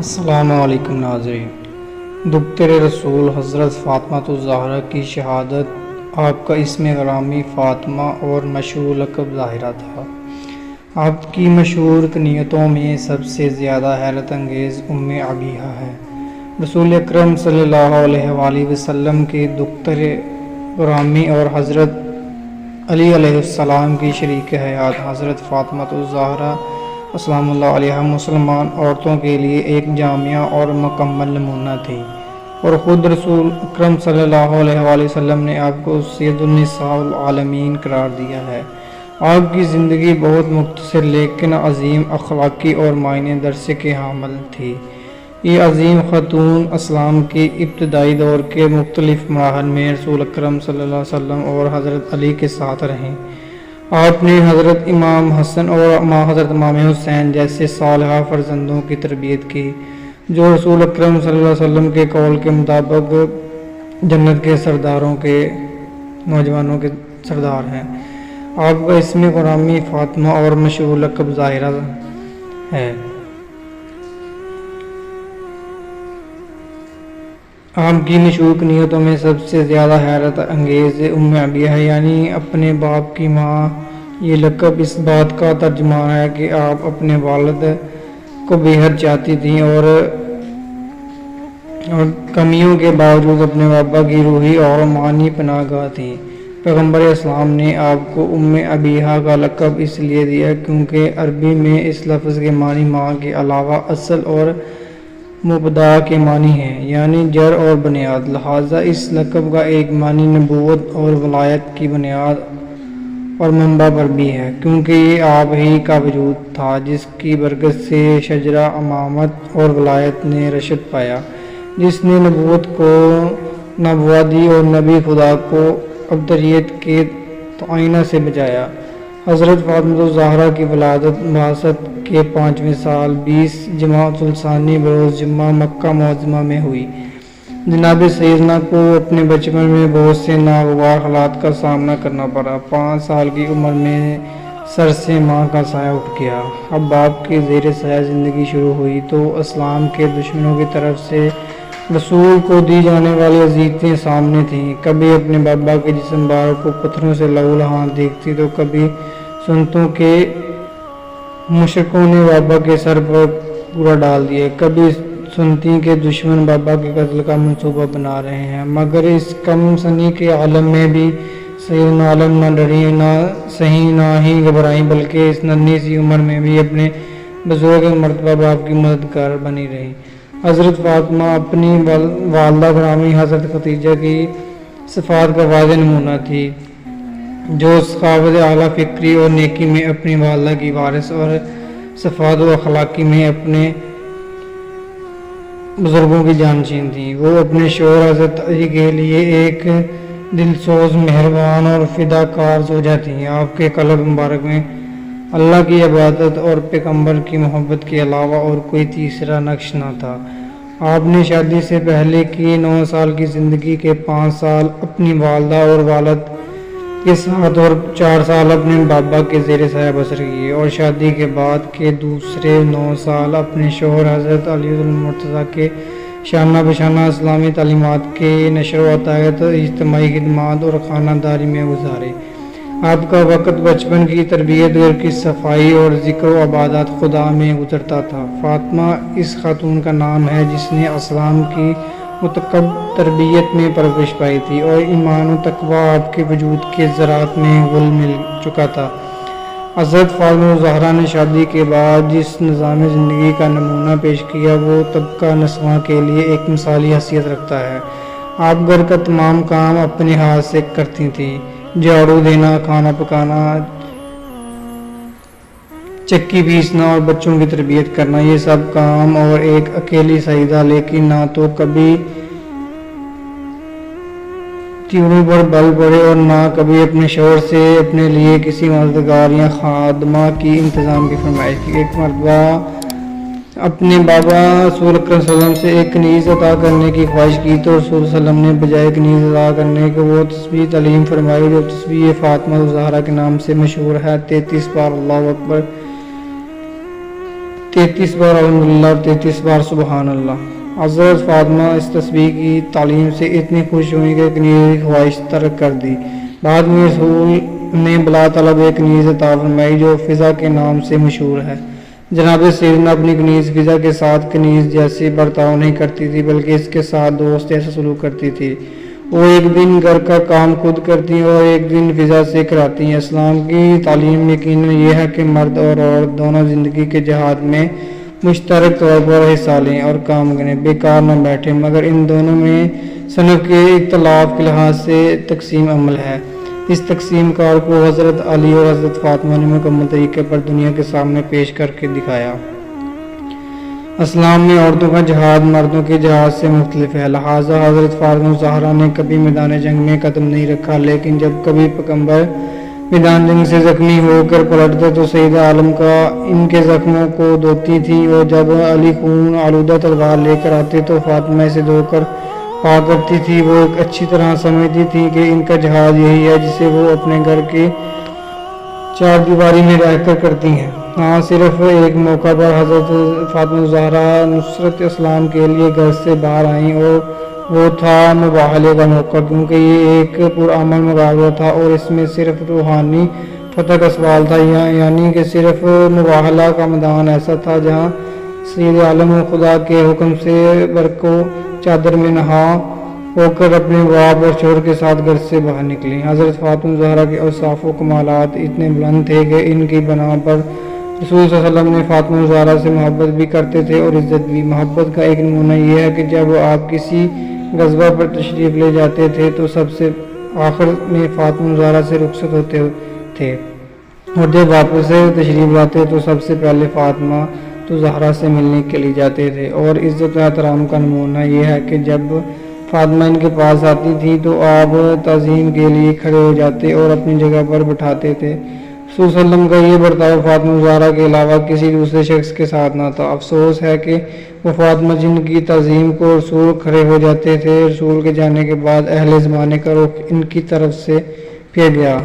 السلام علیکم ناظرین۔ دختر رسول حضرت فاطمہ الزہرا کی شہادت۔ آپ کا اسم گرامی فاطمہ اور مشہور لقب ظاہرہ تھا۔ آپ کی مشہور کنیتوں میں سب سے زیادہ حیرت انگیز ام عبیہہ ہے۔ رسول اکرم صلی اللہ علیہ وآلہ وسلم کے دختر گرامی اور حضرت علی علیہ السلام کی شریک حیات حضرت فاطمہ الزہرا السلام اللہ علیہ مسلمان عورتوں کے لیے ایک جامعہ اور مکمل نمونہ تھی، اور خود رسول اکرم صلی اللہ علیہ وآلہ وسلم نے آپ کو سید النساء العالمین قرار دیا ہے۔ آپ کی زندگی بہت مختصر لیکن عظیم اخلاقی اور معنی درس کے حامل تھی۔ یہ عظیم خاتون اسلام کے ابتدائی دور کے مختلف مراحل میں رسول اکرم صلی اللہ علیہ وسلم اور حضرت علی کے ساتھ رہیں۔ آپ نے حضرت امام حسن اور حضرت امام حسین جیسے صالحہ فرزندوں کی تربیت کی، جو رسول اکرم صلی اللہ علیہ وسلم کے قول کے مطابق جنت کے سرداروں کے نوجوانوں کے سردار ہیں۔ آپ کا اسم گرامی فاطمہ اور مشہور لقب ظاہرہ ہے۔ آپ کی مشہور کنیتوں میں سب سے زیادہ حیرت انگیز ام عبیہہ یعنی اپنے باپ کی ماں۔ یہ لقب اس بات کا ترجمان ہے کہ آپ اپنے والد کو بے حد چاہتی تھیں اور کمیوں کے باوجود اپنے بابا کی روحی اور معنی پناہ گاہ تھیں۔ پیغمبر اسلام نے آپ کو ام عبیہہ کا لقب اس لیے دیا کیونکہ عربی میں اس لفظ کے معنی ماں کے علاوہ اصل اور مبدا کے معنی ہیں، یعنی جڑ اور بنیاد۔ لہٰذا اس لقب کا ایک معنی نبوت اور ولایت کی بنیاد اور منبع پر بھی ہے، کیونکہ یہ آپ ہی کا وجود تھا جس کی برکت سے شجرہ امامت اور ولایت نے رشد پایا، جس نے نبوت کو نبوت دی اور نبی خدا کو ابتریت کے تعینہ سے بچایا۔ حضرت فاطمہ الزہرا کی ولادت بعثت کے 5ویں سال 20 جمادی الثانی بروز جمعہ مکہ معظمہ میں ہوئی۔ جناب سیدنا کو اپنے بچپن میں بہت سے ناگوار حالات کا سامنا کرنا پڑا۔ 5 سال کی عمر میں سر سے ماں کا سایہ اٹھ گیا۔ اب باپ کے زیر سایہ زندگی شروع ہوئی تو اسلام کے دشمنوں کی طرف سے رسول کو دی جانے والی اذیتیں سامنے تھیں۔ کبھی اپنے بابا کے جسم بار کو پتھروں سے لہولہان دیکھتی تو کبھی سنتوں کے مشرکوں نے بابا کے سر پر پورا ڈال دیا، کبھی سنتی کے دشمن بابا کے قتل کا منصوبہ بنا رہے ہیں۔ مگر اس کم سنی کے عالم میں بھی سیدنا عالم نہ ڈری نہ سہی نہ ہی گھبرائی، بلکہ اس ننھی سی عمر میں بھی اپنے بزرگ مرتبہ باپ کی مددگار بنی رہی۔ حضرت فاطمہ اپنی والدہ گرامی حضرت خدیجہ کی صفات کا واضح نمونہ تھی، جو سخاوت اعلیٰ فکری اور نیکی میں اپنی والدہ کی وارث اور صفات و اخلاقی میں اپنے بزرگوں کی جانشین تھی۔ وہ اپنے شوہر حضرت علی کے لیے ایک دلسوز، مہربان اور فداکار زوجہ تھیں۔ آپ کے قلب مبارک میں اللہ کی عبادت اور پیغمبر کی محبت کے علاوہ اور کوئی تیسرا نقش نہ تھا۔ آپ نے شادی سے پہلے کی 9 سال کی زندگی کے 5 سال اپنی والدہ اور والد کے ساتھ اور 4 سال اپنے بابا کے زیر سایہ بسر کیے، اور شادی کے بعد کے دوسرے 9 سال اپنے شوہر حضرت علی المرتضیٰ کے شانہ بشانہ اسلامی تعلیمات کے نشر و اشاعت، اجتماعی خدمات اور خانہ داری میں گزارے۔ آپ کا وقت بچپن کی تربیت، گھر کی صفائی اور ذکر و عبادت خدا میں گزرتا تھا۔ فاطمہ اس خاتون کا نام ہے جس نے اسلام کی متقب تربیت میں پرورش پائی تھی اور ایمان و تقویٰ آپ کے وجود کے ذرات میں گھل مل چکا تھا۔ حضرت فاطمہ الزہرا نے شادی کے بعد جس نظام زندگی کا نمونہ پیش کیا وہ طبقہ نسواں کے لیے ایک مثالی حیثیت رکھتا ہے۔ آپ گھر کا تمام کام اپنے ہاتھ سے کرتی تھیں، جھاڑو دینا، کھانا پکانا، چکی پیسنا اور بچوں کی تربیت کرنا، یہ سب کام اور ایک اکیلی سیدہ، لیکن نہ تو کبھی تیوروں پر بل پڑے اور نہ کبھی اپنے شوہر سے اپنے لیے کسی مددگار یا خادمہ کی انتظام کی فرمائش کی۔ ایک مرتبہ اپنے بابا رسول اکرم صلی اللہ علیہ وسلم سے ایک کنیز عطا کرنے کی خواہش کی تو رسول صلی اللہ علیہ وسلم نے بجائے کنیز عطا کرنے کے وہ تسبیح تعلیم فرمائی جو تسبیح فاطمہ الزہرا کے نام سے مشہور ہے۔ 33 بار اللہ اکبر، 33 بار الحمدللہ اور 33 بار سبحان اللہ۔ حضرت فاطمہ اس تسبیح کی تعلیم سے اتنی خوش ہوئی کہ کنیز کی خواہش ترک کر دی۔ بعد میں رسول نے بلا طلب ایک کنیز عطا فرمائی جو فضا کے نام سے مشہور ہے۔ جناب سیدنا اپنی کنیز فضا کے ساتھ کنیز جیسے برتاؤ نہیں کرتی تھی بلکہ اس کے ساتھ دوست ایسا سلوک کرتی تھی۔ وہ ایک دن گھر کا کام خود کرتی اور ایک دن فضا سے کراتی ہیں۔ اسلام کی تعلیم یقیناً یہ ہے کہ مرد اور عورت دونوں زندگی کے جہاد میں مشترک طور پر حصہ لیں اور کام کریں، بیکار نہ بیٹھیں، مگر ان دونوں میں صنف کے اختلاف کے لحاظ سے تقسیم عمل ہے۔ اس تقسیم کار کو حضرت علی اور حضرت فاطمہ نے مکمل طریقے پر دنیا کے سامنے پیش کر کے دکھایا۔ اسلام میں عورتوں کا جہاد مردوں کے جہاد سے مختلف ہے، لہٰذا حضرت فاطمہ الزہرا نے کبھی میدان جنگ میں قدم نہیں رکھا، لیکن جب کبھی پیغمبر میدان جنگ سے زخمی ہو کر پلٹتے تو سید عالم کا ان کے زخموں کو دھوتی تھی، اور جب علی خون آلودہ تلوار لے کر آتے تو فاطمہ اسے دھو کر پاک کرتی تھی۔ وہ اچھی طرح سمجھتی تھی کہ ان کا جہاد یہی ہے جسے وہ اپنے گھر کے چار دیواری میں رہ کر کرتی ہیں۔ ہاں، صرف ایک موقع پر حضرت فاطمہ الزہرا نصرت اسلام کے لیے گھر سے باہر آئیں، اور وہ تھا مباہلے کا موقع، کیونکہ یہ ایک پرامن مقابلہ تھا اور اس میں صرف روحانی فتح کا سوال تھا، یعنی کہ صرف مباہلہ کا میدان ایسا تھا جہاں سید عالم خدا کے حکم سے برق و چادر میں نہا ہو کر اپنے باپ اور شوہر کے ساتھ گھر سے باہر نکلی۔ حضرت فاطمہ الزہرا کے اوصاف و کمالات اتنے بلند تھے کہ ان کی بنا پر رسول صلی اللہ علیہ وسلم نے فاطمہ الزہرا سے محبت بھی کرتے تھے اور عزت بھی۔ محبت کا ایک نمونہ یہ ہے کہ جب آپ کسی غزوہ پر تشریف لے جاتے تھے تو سب سے آخر میں فاطمہ الزہرا سے رخصت ہوتے تھے، اور جب واپس سے تشریف لاتے تو سب سے پہلے فاطمہ الزہرا سے ملنے کے لیے جاتے تھے۔ اور عزت و احترام کا نمونہ یہ ہے کہ جب فاطمہ ان کے پاس آتی تھی تو آپ تعظیم کے لیے کھڑے ہو جاتے اور اپنی جگہ پر بٹھاتے تھے۔ رسول صلی اللہ علیہ وسلم کا یہ برتاؤ فاطمہ الزہرا کے علاوہ کسی دوسرے شخص کے ساتھ نہ تھا۔ افسوس ہے کہ وہ فاطمہ جن کی تعظیم کو رسول کھڑے ہو جاتے تھے، رسول کے جانے کے بعد اہل زمانے کا رخ ان کی طرف سے پھر گیا۔